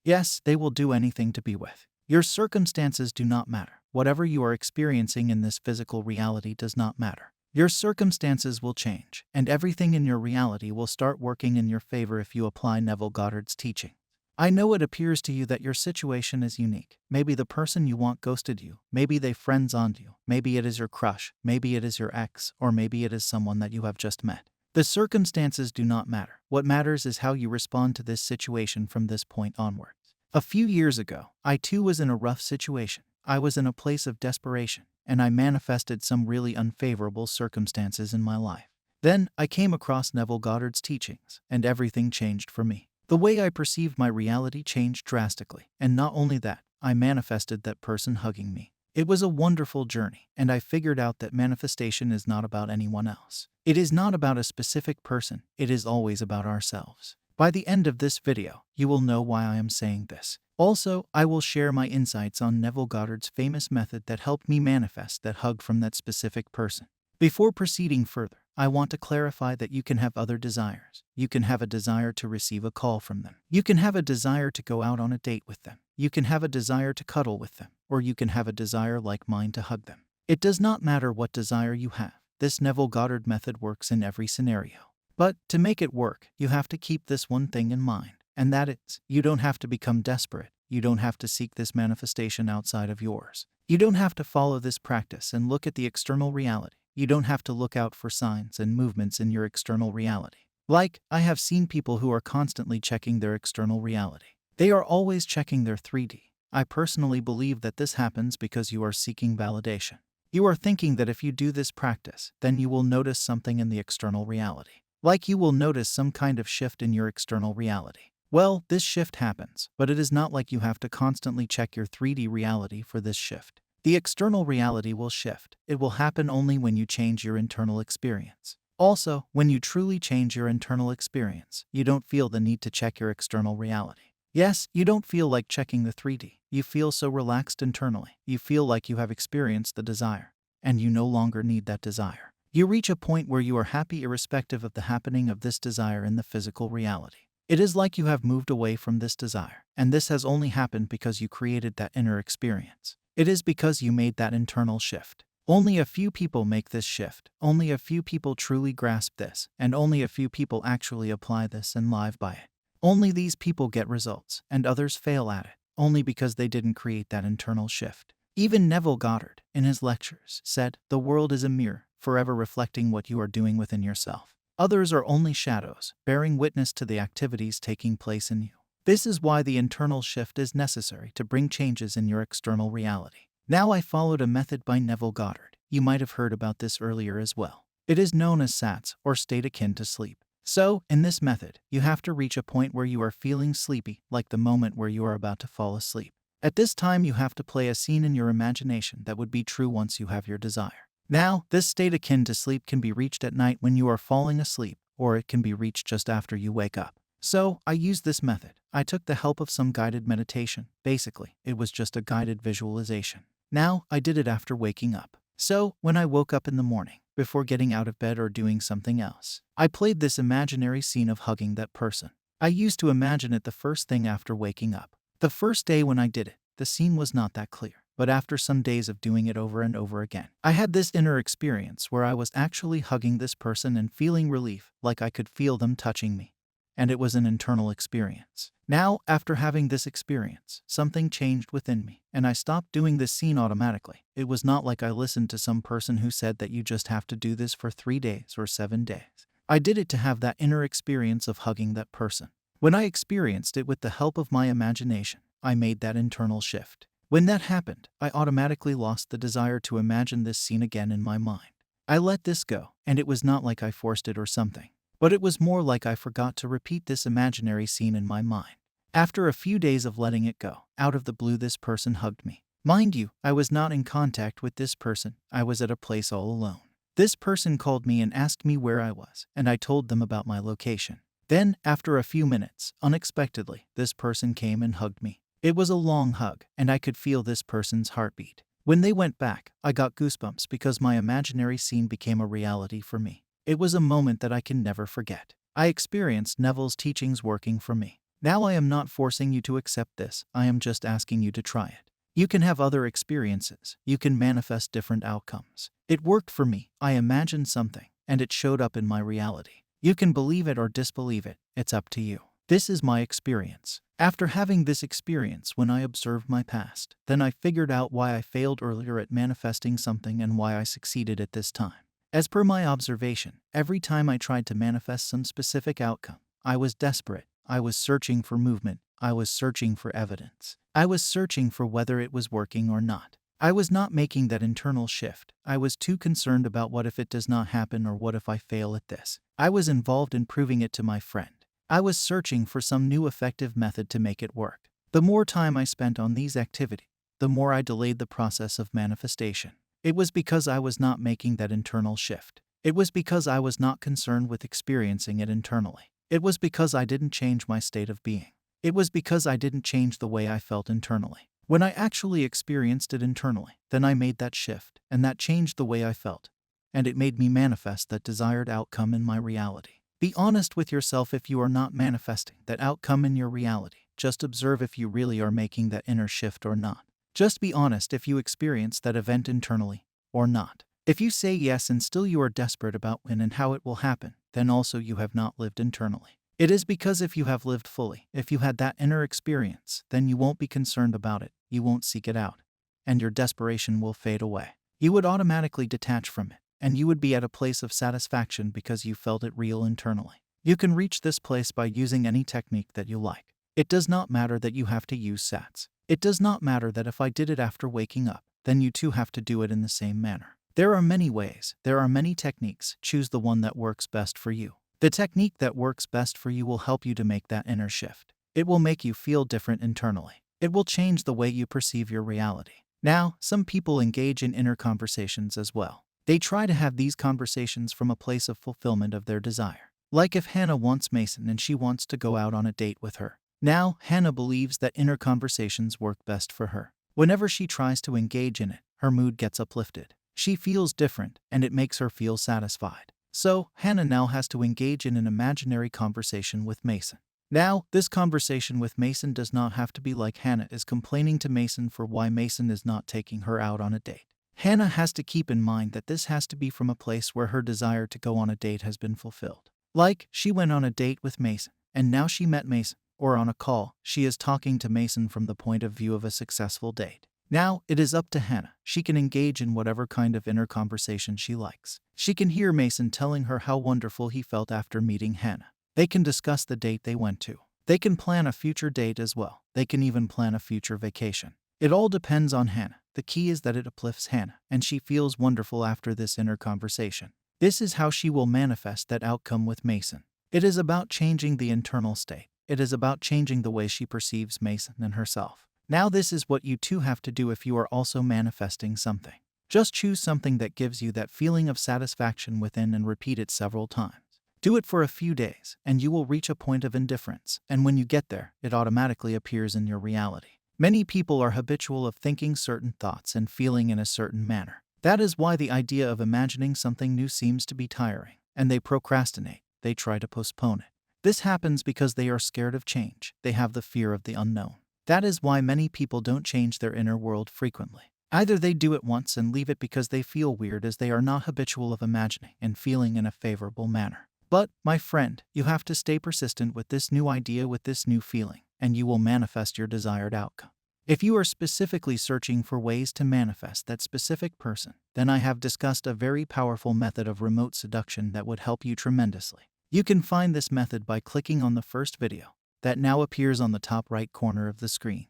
Yes, they will do anything to be with. Your circumstances do not matter. Whatever you are experiencing in this physical reality does not matter. Your circumstances will change, and everything in your reality will start working in your favor if you apply Neville Goddard's teaching. I know it appears to you that your situation is unique. Maybe the person you want ghosted you, maybe they friend-zoned you, maybe it is your crush, maybe it is your ex, or maybe it is someone that you have just met. The circumstances do not matter. What matters is how you respond to this situation from this point onwards. A few years ago, I too was in a rough situation. I was in a place of desperation, and I manifested some really unfavorable circumstances in my life. Then, I came across Neville Goddard's teachings, and everything changed for me. The way I perceived my reality changed drastically, and not only that, I manifested that person hugging me. It was a wonderful journey, and I figured out that manifestation is not about anyone else. It is not about a specific person, it is always about ourselves. By the end of this video, you will know why I am saying this. Also, I will share my insights on Neville Goddard's famous method that helped me manifest that hug from that specific person. Before proceeding further, I want to clarify that you can have other desires. You can have a desire to receive a call from them. You can have a desire to go out on a date with them. You can have a desire to cuddle with them. Or you can have a desire like mine to hug them. It does not matter what desire you have. This Neville Goddard method works in every scenario. But to make it work, you have to keep this one thing in mind. And that is, you don't have to become desperate. You don't have to seek this manifestation outside of yours. You don't have to follow this practice and look at the external reality. You don't have to look out for signs and movements in your external reality. Like, I have seen people who are constantly checking their external reality. They are always checking their 3D. I personally believe that this happens because you are seeking validation. You are thinking that if you do this practice, then you will notice something in the external reality. Like you will notice some kind of shift in your external reality. Well, this shift happens, but it is not like you have to constantly check your 3D reality for this shift. The external reality will shift. It will happen only when you change your internal experience. Also, when you truly change your internal experience, you don't feel the need to check your external reality. Yes, you don't feel like checking the 3D. You feel so relaxed internally. You feel like you have experienced the desire, and you no longer need that desire. You reach a point where you are happy irrespective of the happening of this desire in the physical reality. It is like you have moved away from this desire, and this has only happened because you created that inner experience. It is because you made that internal shift. Only a few people make this shift. Only a few people truly grasp this, and only a few people actually apply this and live by it. Only these people get results, and others fail at it, only because they didn't create that internal shift. Even Neville Goddard, in his lectures, said, "The world is a mirror, forever reflecting what you are doing within yourself. Others are only shadows, bearing witness to the activities taking place in you." This is why the internal shift is necessary to bring changes in your external reality. Now I followed a method by Neville Goddard. You might have heard about this earlier as well. It is known as SATS, or state akin to sleep. So, in this method, you have to reach a point where you are feeling sleepy, like the moment where you are about to fall asleep. At this time, you have to play a scene in your imagination that would be true once you have your desire. Now, this state akin to sleep can be reached at night when you are falling asleep, or it can be reached just after you wake up. So, I used this method. I took the help of some guided meditation. Basically, it was just a guided visualization. Now, I did it after waking up. So, when I woke up in the morning, before getting out of bed or doing something else, I played this imaginary scene of hugging that person. I used to imagine it the first thing after waking up. The first day when I did it, the scene was not that clear. But after some days of doing it over and over again, I had this inner experience where I was actually hugging this person and feeling relief, like I could feel them touching me. And it was an internal experience. Now, after having this experience, something changed within me, and I stopped doing this scene automatically. It was not like I listened to some person who said that you just have to do this for 3 days or 7 days. I did it to have that inner experience of hugging that person. When I experienced it with the help of my imagination, I made that internal shift. When that happened, I automatically lost the desire to imagine this scene again in my mind. I let this go, and it was not like I forced it or something. But it was more like I forgot to repeat this imaginary scene in my mind. After a few days of letting it go, out of the blue this person hugged me. Mind you, I was not in contact with this person. I was at a place all alone. This person called me and asked me where I was, and I told them about my location. Then, after a few minutes, unexpectedly, this person came and hugged me. It was a long hug, and I could feel this person's heartbeat. When they went back, I got goosebumps because my imaginary scene became a reality for me. It was a moment that I can never forget. I experienced Neville's teachings working for me. Now I am not forcing you to accept this, I am just asking you to try it. You can have other experiences, you can manifest different outcomes. It worked for me, I imagined something, and it showed up in my reality. You can believe it or disbelieve it, it's up to you. This is my experience. After having this experience when I observed my past, then I figured out why I failed earlier at manifesting something and why I succeeded at this time. As per my observation, every time I tried to manifest some specific outcome, I was desperate, I was searching for movement, I was searching for evidence. I was searching for whether it was working or not. I was not making that internal shift. I was too concerned about what if it does not happen or what if I fail at this. I was involved in proving it to my friend. I was searching for some new effective method to make it work. The more time I spent on these activities, the more I delayed the process of manifestation. It was because I was not making that internal shift. It was because I was not concerned with experiencing it internally. It was because I didn't change my state of being. It was because I didn't change the way I felt internally. When I actually experienced it internally, then I made that shift, and that changed the way I felt. And it made me manifest that desired outcome in my reality. Be honest with yourself if you are not manifesting that outcome in your reality. Just observe if you really are making that inner shift or not. Just be honest if you experience that event internally or not. If you say yes and still you are desperate about when and how it will happen, then also you have not lived internally. It is because if you have lived fully, if you had that inner experience, then you won't be concerned about it, you won't seek it out, and your desperation will fade away. You would automatically detach from it, and you would be at a place of satisfaction because you felt it real internally. You can reach this place by using any technique that you like. It does not matter that you have to use SATs. It does not matter that if I did it after waking up, then you too have to do it in the same manner. There are many ways, there are many techniques, choose the one that works best for you. The technique that works best for you will help you to make that inner shift. It will make you feel different internally. It will change the way you perceive your reality. Now, some people engage in inner conversations as well. They try to have these conversations from a place of fulfillment of their desire. Like if Hannah wants Mason and she wants to go out on a date with her. Now, Hannah believes that inner conversations work best for her. Whenever she tries to engage in it, her mood gets uplifted. She feels different, and it makes her feel satisfied. So, Hannah now has to engage in an imaginary conversation with Mason. Now, this conversation with Mason does not have to be like Hannah is complaining to Mason for why Mason is not taking her out on a date. Hannah has to keep in mind that this has to be from a place where her desire to go on a date has been fulfilled. Like, she went on a date with Mason, and now she met Mason, or on a call, she is talking to Mason from the point of view of a successful date. Now, it is up to Hannah. She can engage in whatever kind of inner conversation she likes. She can hear Mason telling her how wonderful he felt after meeting Hannah. They can discuss the date they went to. They can plan a future date as well. They can even plan a future vacation. It all depends on Hannah. The key is that it uplifts Hannah, and she feels wonderful after this inner conversation. This is how she will manifest that outcome with Mason. It is about changing the internal state. It is about changing the way she perceives Mason and herself. Now this is what you too have to do if you are also manifesting something. Just choose something that gives you that feeling of satisfaction within and repeat it several times. Do it for a few days, and you will reach a point of indifference, and when you get there, it automatically appears in your reality. Many people are habitual of thinking certain thoughts and feeling in a certain manner. That is why the idea of imagining something new seems to be tiring, and they procrastinate, they try to postpone it. This happens because they are scared of change, they have the fear of the unknown. That is why many people don't change their inner world frequently. Either they do it once and leave it because they feel weird as they are not habitual of imagining and feeling in a favorable manner. But, my friend, you have to stay persistent with this new idea, with this new feeling, and you will manifest your desired outcome. If you are specifically searching for ways to manifest that specific person, then I have discussed a very powerful method of remote seduction that would help you tremendously. You can find this method by clicking on the first video that now appears on the top right corner of the screen.